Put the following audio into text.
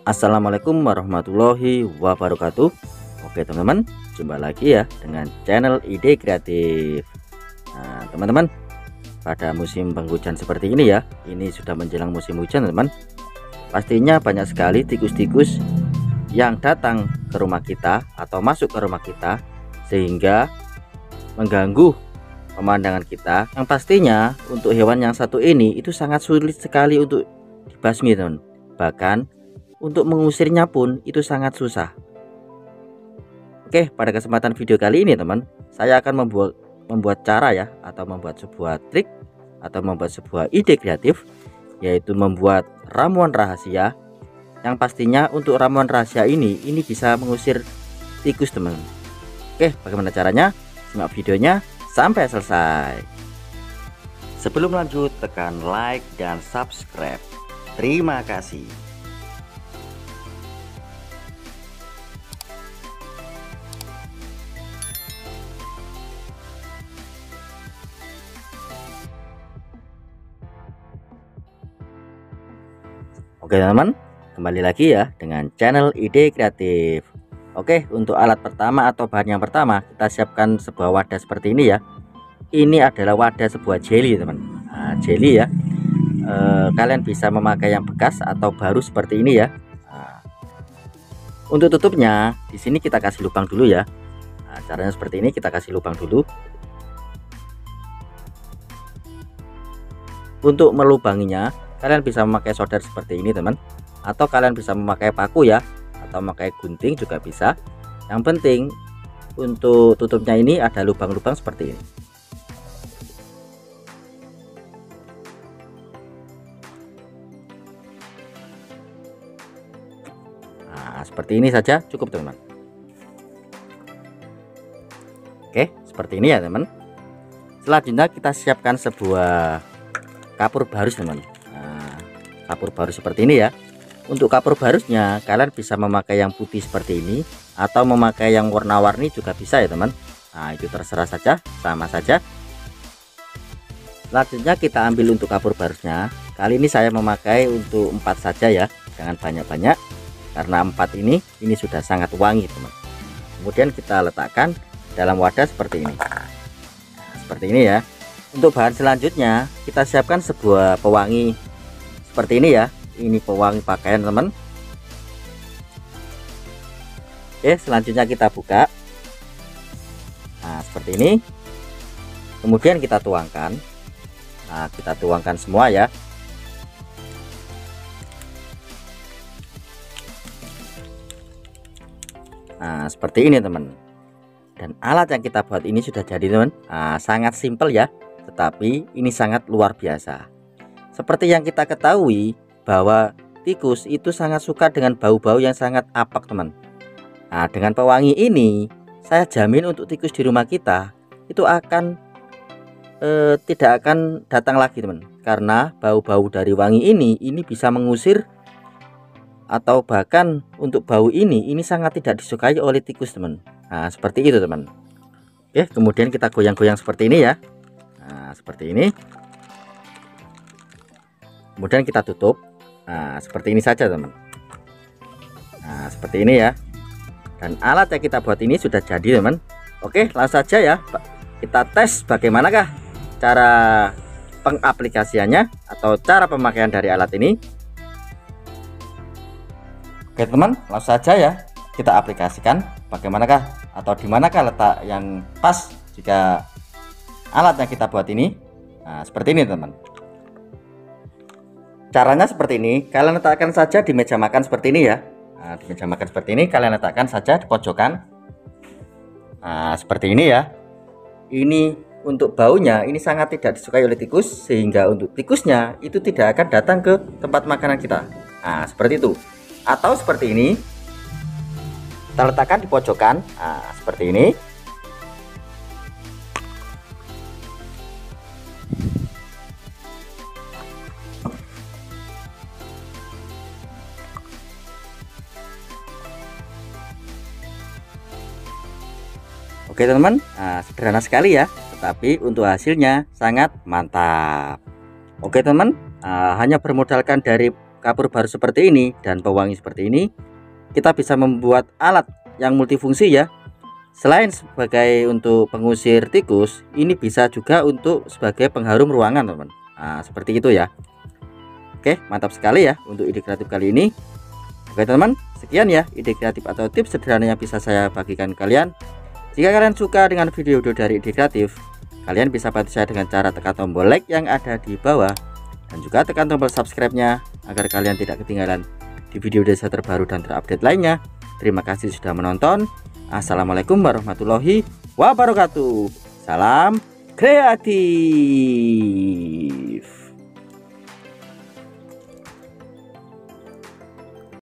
Assalamualaikum warahmatullahi wabarakatuh. Oke teman-teman, jumpa lagi ya dengan channel Ide Kreatif. Nah teman-teman, pada musim penghujan seperti ini ya, ini sudah menjelang musim hujan teman. Pastinya banyak sekali tikus-tikus yang datang ke rumah kita atau masuk ke rumah kita, sehingga mengganggu pemandangan kita. Yang pastinya untuk hewan yang satu ini itu sangat sulit sekali untuk dibasmi teman. Bahkan untuk mengusirnya pun itu sangat susah. Oke, pada kesempatan video kali ini teman, saya akan membuat cara ya, atau membuat sebuah trik atau membuat sebuah ide kreatif, yaitu membuat ramuan rahasia. Yang pastinya untuk ramuan rahasia ini bisa mengusir tikus teman. Oke, bagaimana caranya? Simak videonya sampai selesai. Sebelum lanjut, tekan like dan subscribe. Terima kasih. Oke teman-teman, kembali lagi ya dengan channel Ide Kreatif. Oke, untuk alat pertama atau bahan yang pertama, kita siapkan sebuah wadah seperti ini ya. Ini adalah wadah sebuah jelly teman. Nah, jelly ya, kalian bisa memakai yang bekas atau baru seperti ini ya. Nah, untuk tutupnya di sini kita kasih lubang dulu ya. Nah, caranya seperti ini, kita kasih lubang dulu. Untuk melubanginya, kalian bisa memakai solder seperti ini teman, atau kalian bisa memakai paku ya, atau memakai gunting juga bisa. Yang penting untuk tutupnya ini ada lubang-lubang seperti ini. Nah, seperti ini saja cukup teman. Oke, seperti ini ya teman. Selanjutnya kita siapkan sebuah kapur barus teman. Kapur barus seperti ini ya. Untuk kapur barusnya kalian bisa memakai yang putih seperti ini, atau memakai yang warna-warni juga bisa ya teman. Nah itu terserah saja, sama saja. Selanjutnya kita ambil untuk kapur barusnya. Kali ini saya memakai untuk 4 saja ya, jangan banyak-banyak, karena 4 ini sudah sangat wangi teman. Kemudian kita letakkan dalam wadah seperti ini. Nah, seperti ini ya. Untuk bahan selanjutnya kita siapkan sebuah pewangi seperti ini ya. Ini pewangi pakaian teman. Oke, selanjutnya kita buka. Nah seperti ini. Kemudian kita tuangkan. Nah kita tuangkan semua ya. Nah seperti ini teman. Dan alat yang kita buat ini sudah jadi teman. Nah, sangat simpel ya, tetapi ini sangat luar biasa. Seperti yang kita ketahui bahwa tikus itu sangat suka dengan bau-bau yang sangat apek teman. Nah dengan pewangi ini saya jamin untuk tikus di rumah kita itu akan tidak akan datang lagi teman, karena bau-bau dari wangi ini bisa mengusir, atau bahkan untuk bau ini sangat tidak disukai oleh tikus teman. Nah seperti itu teman. Oke, kemudian kita goyang-goyang seperti ini ya. Nah seperti ini. Kemudian kita tutup. Nah seperti ini saja teman. Nah seperti ini ya. Dan alat yang kita buat ini sudah jadi teman. Oke, langsung saja ya, kita tes bagaimanakah cara pengaplikasiannya atau cara pemakaian dari alat ini. Oke teman, langsung saja ya kita aplikasikan bagaimanakah atau dimanakah letak yang pas jika alat yang kita buat ini. Nah seperti ini teman. Caranya seperti ini, kalian letakkan saja di meja makan seperti ini ya. Nah, di meja makan seperti ini kalian letakkan saja di pojokan. Nah, seperti ini ya. Ini untuk baunya ini sangat tidak disukai oleh tikus, sehingga untuk tikusnya itu tidak akan datang ke tempat makanan kita. Nah, seperti itu. Atau seperti ini. Kita letakkan di pojokan. Nah, seperti ini. Oke teman-teman, nah, sederhana sekali ya, tetapi untuk hasilnya sangat mantap. Oke teman, hanya bermodalkan dari kapur baru seperti ini dan pewangi seperti ini, kita bisa membuat alat yang multifungsi ya. Selain sebagai untuk pengusir tikus, ini bisa juga untuk sebagai pengharum ruangan teman. Nah, seperti itu ya. Oke, mantap sekali ya untuk ide kreatif kali ini. Oke teman, sekian ya ide kreatif atau tips sederhana yang bisa saya bagikan kalian. Jika kalian suka dengan video dari ide kreatif, kalian bisa bantu saya dengan cara tekan tombol like yang ada di bawah, dan juga tekan tombol subscribe-nya agar kalian tidak ketinggalan di video desa terbaru dan terupdate lainnya. Terima kasih sudah menonton. Assalamualaikum warahmatullahi wabarakatuh. Salam kreatif.